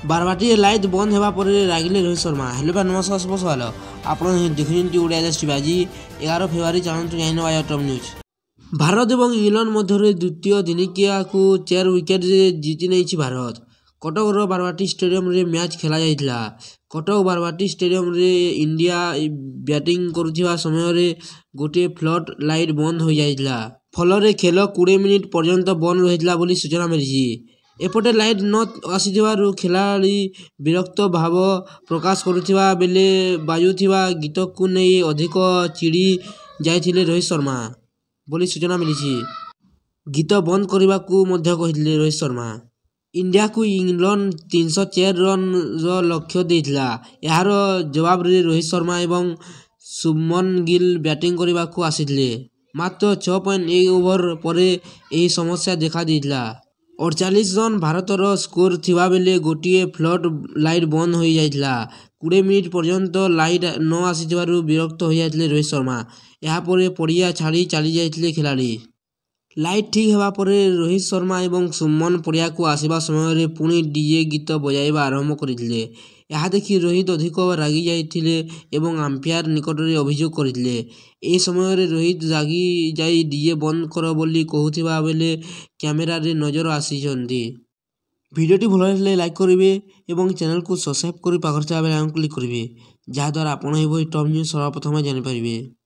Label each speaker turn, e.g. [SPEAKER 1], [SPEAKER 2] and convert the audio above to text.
[SPEAKER 1] Barbati light बंद होगा पर रागिले रोहित शर्मा। हेलो बा नमस्कार शुभ सकाल। आप देखुं ओडिया देश टीवी। आज 11 फेब्रुआरी चलते जान टॉप न्यूज। भारत और इंग्लैंड मध्य द्वितीय दिनिकिया को 4 विकेट जीति नहीं भारत। कटक बारबाटी स्टेडियम रे मैच खेला जाइथिला। कटक बारबाटी स्टेडियम रे इंडिया बैटिंग करुवा समय गोटे फ्लड लाइट बंद हो जाइथिला। फल खेल 20 मिनिट पर्यंत बंद रही बोली सूचना मिली। एपटे लाइट न आसिथिबारु खिलाड़ी विरक्त भाव प्रकाश करुथिबा बेले बाजुथिबा गीत को नहीं अधिक चिड़ी जाइथिले रोहित शर्मा बोली सूचना मिली। गीत बंद करने को कहिथिले रोहित शर्मा। इंडिया को इंग्लैंड 304 रन लक्ष्य देइथिला। यार जवाब रे रोहित शर्मा एवं शुभमन गिल बैटिंग करने को आसिथिले। मात्र 6.1 ओवर पर यही समस्या देखा देइथिला। 48 रन भारतर स्कोर थिबा बेले गोटे फ्लड लाइट बंद हो जाइथिला। 20 मिनिट पर्यंत लाइट न आसिथिबारु विरक्त हो जाइथिले रोहित शर्मा। यापर पड़िया छाड़ी चली जाइथिले खिलाड़ी। लाइट ठीक होगा पर रोहित शर्मा एवं शुभमन पड़िया को आसवा समय पुणी डीजे गीत बजाइबा आरंभ करथिले। यह देखि रोहित अधिक रागी जाइथिले एवं अंपायर निकट में अभियोग करथिले। ए समय रोहित रागी जाई डीजे बंद कर बोली कहूथिबा बेले कैमेरा रे नजर आसीचंती। भिडियोटी भल लगे लाइक करेंगे और चैनल को सब्सक्राइब कर पाखर थे क्लिक करेंगे जहाँद्वारा आपड़ टॉप न्यूज सर्वप्रथम जानीपर।